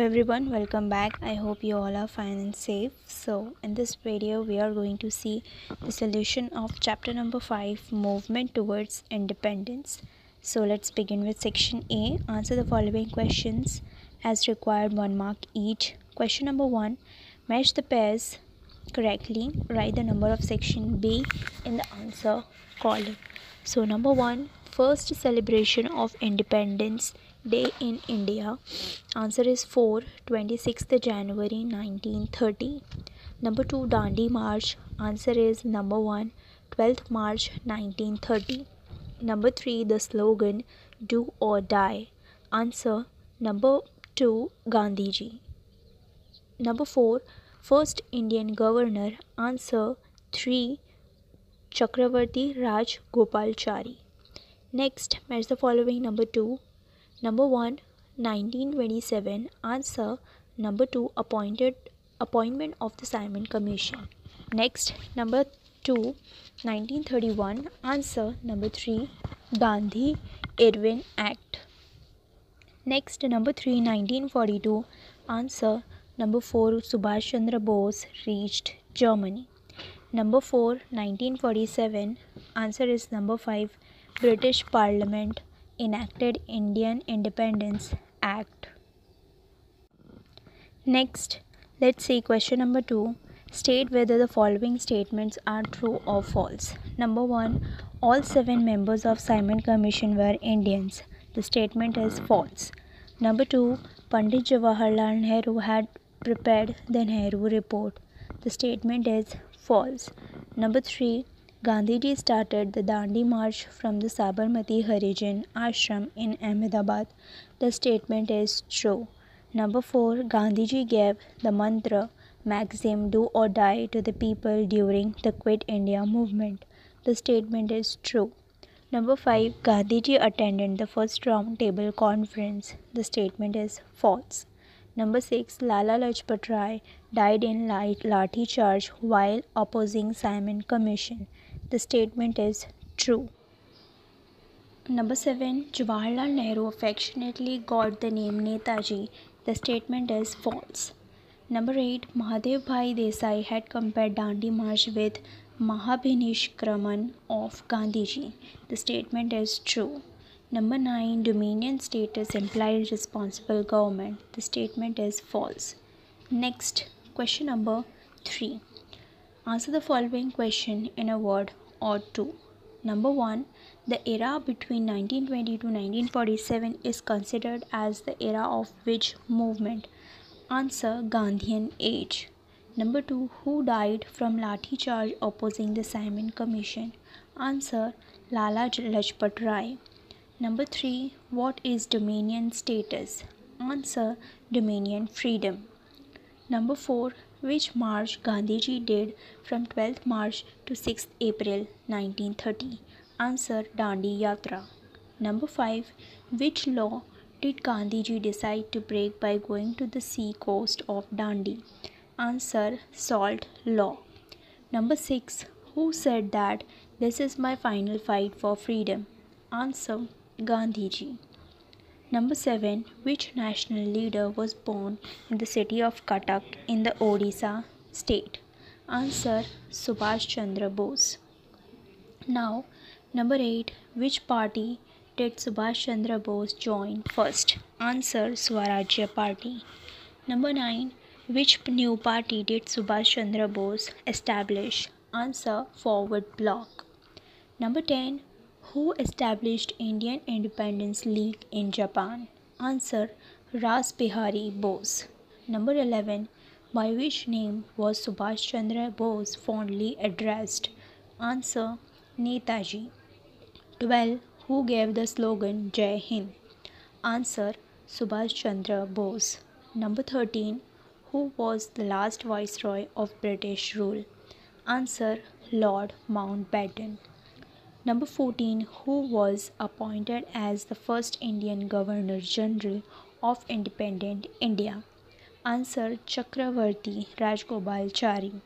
everyone, welcome back. I hope you all are fine and safe. So in this video we are going to see the solution of chapter number 5, movement towards independence. So let's begin with section A. Answer the following questions as required, 1 mark each. Question number 1, match the pairs correctly. Write the number of section B in the answer column. So number 1, first celebration of Independence Day in India. Answer is 4, 26th January 1930. Number 2, Dandi March. Answer is number 1, 12th March 1930. Number 3, the slogan Do or Die. Answer number 2, Gandhiji. Number 4, first Indian governor. Answer 3, Chakravarti Raj Gopalchari. Next, match the following. Number 2, number 1, 1927. Answer number 2, appointment of the Simon Commission. Next, number 2, 1931. Answer number 3, Gandhi-Irwin Act. Next, number 3, 1942. Answer number 4, Subhash Chandra Bose reached Germany. Number 4, 1947. Answer is number 5, British Parliament enacted Indian Independence Act. Next, let's see question number 2. State whether the following statements are true or false. Number 1, all 7 members of Simon Commission were Indians. The statement is false. Number 2, Pandit Jawaharlal Nehru had prepared the Nehru Report. The statement is false. Number 3, Gandhiji started the Dandi March from the Sabarmati Harijan Ashram in Ahmedabad. The statement is true. Number 4, Gandhiji gave the mantra maxim Do or Die to the people during the Quit India movement. The statement is true. Number 5, Gandhiji attended the first round table conference. The statement is false. Number 6, Lala Lajpat Rai died in Lathi charge while opposing Simon Commission. The statement is true. Number 7, Jawaharlal Nehru affectionately got the name Netaji. The statement is false. Number 8, Mahadev Bhai Desai had compared Dandi March with Mahabhinishkraman of Gandhiji. The statement is true. Number 9, Dominion status implied responsible government. The statement is false. Next, question number 3. Answer the following question in a word or two. Number 1, the era between 1920 to 1947 is considered as the era of which movement? Answer, Gandhian age. Number 2, who died from Lathi charge opposing the Simon Commission? Answer, Lala Lajpat Rai. Number 3, what is Dominion status? Answer, Dominion freedom. Number 4, which march Gandhiji did from 12th March to 6th April 1930? Answer, Dandi Yatra. Number 5, which law did Gandhiji decide to break by going to the sea coast of Dandi? Answer, Salt Law. Number 6, who said that this is my final fight for freedom? Answer, Gandhiji. Number 7, which national leader was born in the city of Cuttack in the Odisha state? Answer, Subhash Chandra Bose. Now, number 8, which party did Subhash Chandra Bose join first? Answer, Swarajya Party. Number 9, which new party did Subhash Chandra Bose establish? Answer, Forward Bloc. Number 10, who established Indian Independence League in Japan? Answer, Ras Bihari Bose. Number 11, by which name was Subhash Chandra Bose fondly addressed? Answer, Netaji. 12, who gave the slogan Jai Hind? Answer, Subhash Chandra Bose. Number 13, who was the last viceroy of British rule? Answer, Lord Mountbatten. Number 14, who was appointed as the first Indian Governor General of independent India? Answer, Chakravarti Rajagopalachari.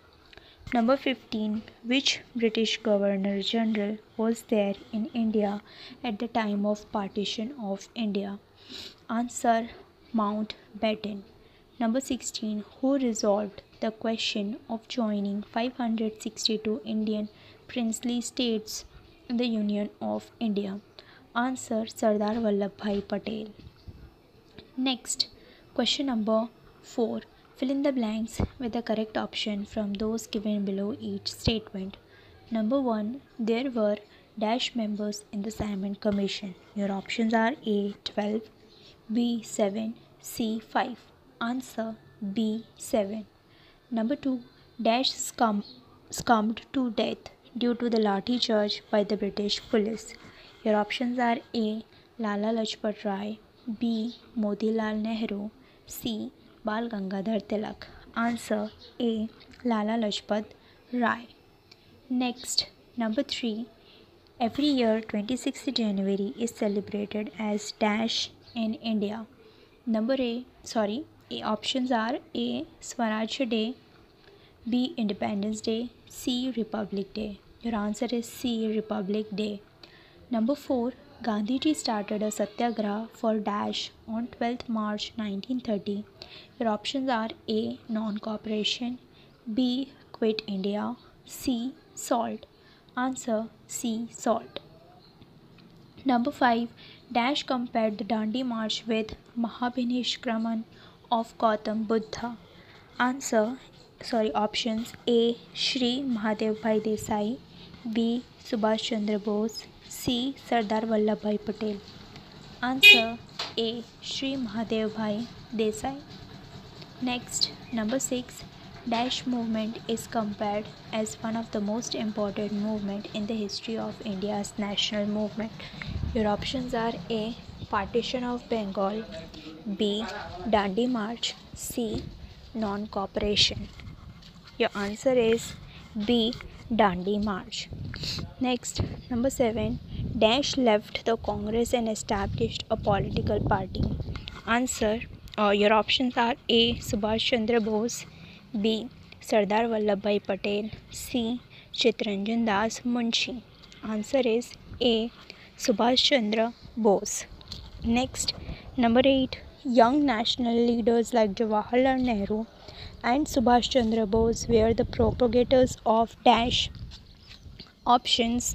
Number 15, which British Governor General was there in India at the time of partition of India? Answer, Mountbatten. Number 16. Who resolved the question of joining 562 Indian princely states in the Union of India? Answer: Sardar Vallabhbhai Patel. Next, question number 4. Fill in the blanks with the correct option from those given below each statement. Number 1. There were dash members in the Simon Commission. Your options are A. 12, B. 7, C. 5. Answer: B. 7. Number 2. Dash scummed to death due to the lathi charge by the British police. Your options are A. Lala Lajpat Rai, B. Motilal Nehru, C. Bal Gangadhar Tilak. Answer: A. Lala Lajpat Rai. Next, number 3. Every year 26th January is celebrated as dash in India. Options are A. Swaraj Day, B. Independence Day, C. Republic Day. Your answer is C. Republic Day. Number 4. Gandhiji started a satyagraha for dash on 12th March 1930. Your options are A. Non-cooperation, B. Quit India, C. Salt. Answer: C. Salt. Number 5. Dash compared the Dandi March with Mahabhinishkraman of Gautam Buddha. Options A. Shri Mahadev Bhai Desai, B. Subhash Chandra Bose, C. Sardar Vallabhbhai Patel. Answer: A. Shri Mahadev Bhai Desai. Next, number 6. Dash movement is compared as one of the most important movement in the history of India's national movement. Your options are A. Partition of Bengal, B. Dandi March, C. Non-cooperation. Your answer is B. Dandi March. Next, number 7. Dash left the Congress and established a political party. Your options are A. Subhash Chandra Bose, B. Sardar Vallabhbhai Patel, C. Chittaranjan Das Munshi. Answer is A. Subhash Chandra Bose. Next, number 8. Young national leaders like Jawaharlal Nehru and Subhash Chandra Bose were the propagators of dash. Options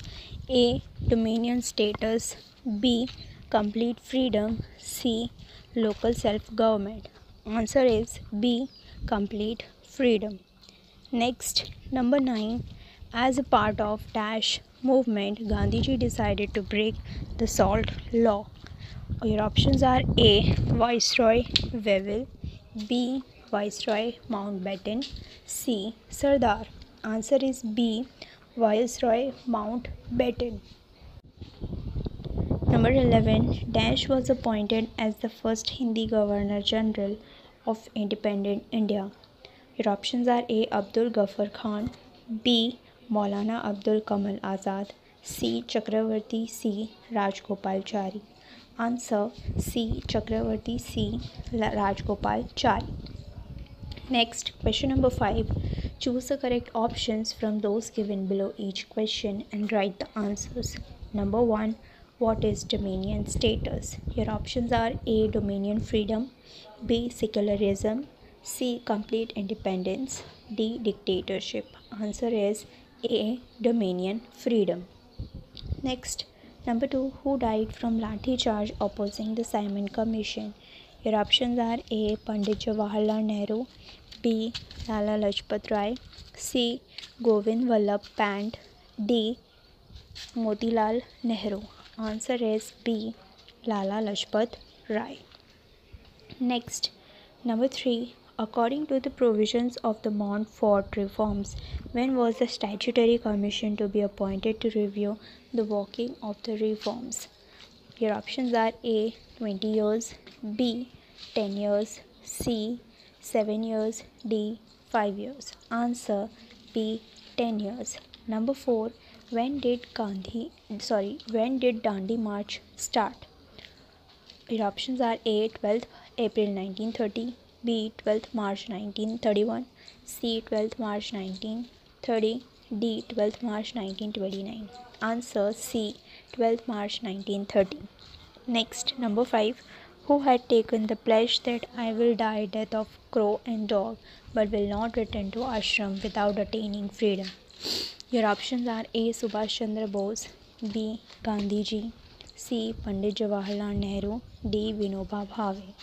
A. Dominion status, B. Complete freedom, C. Local self-government. Answer is B. Complete freedom. Next, number 9. As a part of dash movement, Gandhiji decided to break the salt law. Your options are A. Viceroy Wavell, B. Viceroy Mountbatten, C. Sardar. Answer is B. Viceroy Mountbatten. Number 11. Dash was appointed as the first Hindi Governor General of independent India. Your options are A. Abdul Ghaffar Khan, B. Maulana Abdul Kamal Azad, C. Chakravarti, C. Rajgopalachari. Answer: C. Chakravarti, C. Rajgopalachari. Next, question number 5. Choose the correct options from those given below each question and write the answers. Number 1. What is Dominion status? Your options are A. Dominion freedom, B. Secularism, C. Complete independence, D. Dictatorship. Answer is A. Dominion freedom. Next, number 2. Who died from lathi charge opposing the Simon Commission? Your options are A. Pandit Jawaharlal Nehru, B. Lala Lajpat Rai, C. Govind Vallabh Pant, D. Motilal Nehru. Answer is B. Lala Lajpat Rai. Next, number 3. According to the provisions of the Montfort reforms, when was the statutory commission to be appointed to review the working of the reforms? Your options are A. 20 years, B. 10 years, C. 7 years, D. 5 years. Answer: B. 10 years. Number 4. When did Dandi March start? Your options are A. 12th April 1930, B. 12th March 1931, C. 12th March 1930, D. 12th March 1929. Answer: C. 12th March 1930. Next, number 5. who had taken the pledge that I will die death of crow and dog, but will not return to ashram without attaining freedom. Your options are A. Subhash Chandra Bose, B. Gandhiji, C. Pandit Jawaharlal Nehru, D. Vinoba Bhave.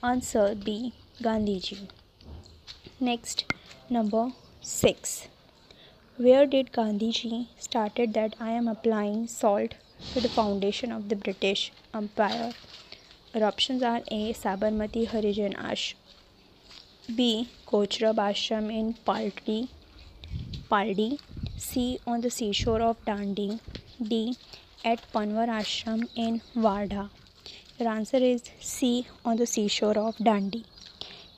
Answer B. Gandhiji. Next, number 6. Where did Gandhiji started that I am applying salt to the foundation of the British Empire? Your options are A. Sabarmati Harijan Ashram, B. Kochrab Ashram in Paldi, C. On the seashore of Dandi, D. At Panwar Ashram in Wardha. Your answer is C. On the seashore of Dandi.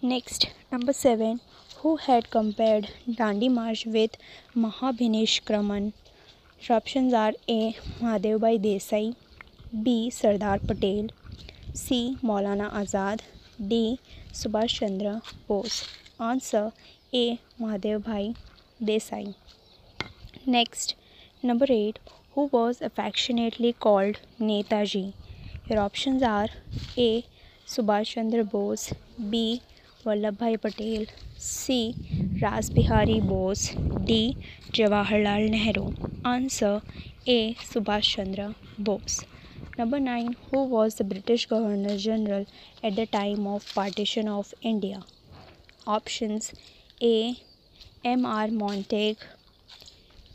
Next, number 7. Who had compared Dandi March with Mahabhinishkraman? Your options are A. Mahadevbhai Desai, B. Sardar Patel, C. Maulana Azad, D. Subhash Chandra Bose. Answer A. Mahadevbhai Desai. Next, number 8. Who was affectionately called Netaji? Your options are A. Subhash Chandra Bose, B. Vallabhbhai Patel, C. Ras Bihari Bose, D. Jawaharlal Nehru. Answer A. Subhash Chandra Bose. Number 9. Who was the British Governor General at the time of partition of India? Options A. M.R. Montague,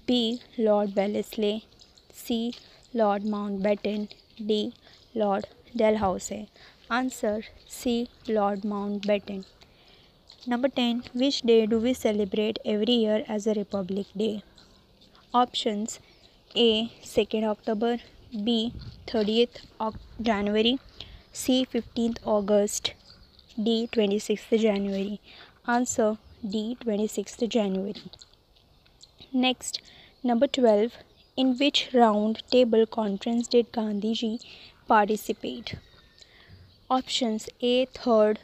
B. Lord Wellesley, C. Lord Mountbatten, D. Lord Dalhousie. Answer C. Lord Mountbatten. Number 10. Which day do we celebrate every year as a Republic Day? Options A. 2nd October, B. 30th January, C. 15th August, D. 26th January. Answer D. 26th January. Next, number 12. In which round table conference did Gandhiji participate? Options A. 3rd,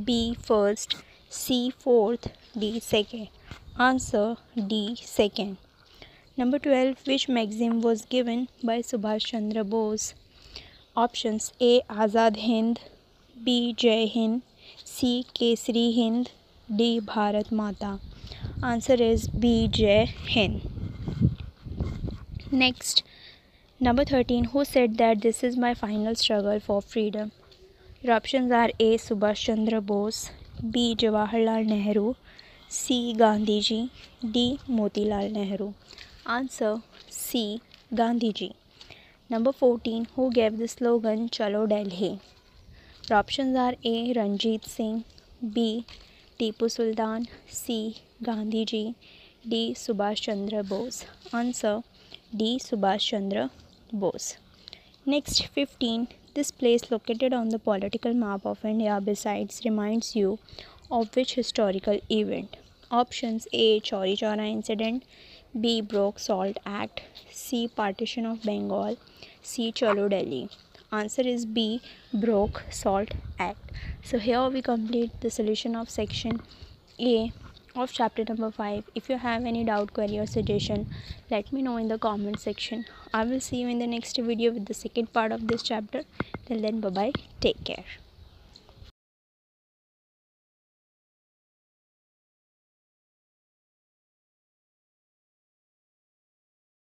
B. 1st, C. 4th, D. 2nd. Answer D. 2nd. Number 12. Which maxim was given by Subhash Chandra Bose? Options A. Azad Hind, B. Jai Hind, C. Kesari Hind, D. Bharat Mata. Answer is B. Jai Hind. Next, number 13. Who said that this is my final struggle for freedom? Your options are A. Subhash Chandra Bose, B. Jawaharlal Nehru, C. Gandhiji, D. Motilal Nehru. Answer C. Gandhiji. Number 14. Who gave the slogan Chalo Delhi? Your options are A. Ranjit Singh, B. Tipu Sultan, C. Gandhiji, D. Subhash Chandra Bose. Answer D. Subhash Chandra Bose. Next, 15. This place located on the political map of India besides reminds you of which historical event? Options A. Chauri Chaura incident, B. Broke Salt Act, C. Partition of Bengal, C. Chalo Delhi. Answer is B. Broke Salt Act. So here we complete the solution of section A of chapter number 5. If you have any doubt, query or suggestion, let me know in the comment section. I will see you in the next video with the second part of this chapter. Till then, bye bye, take care.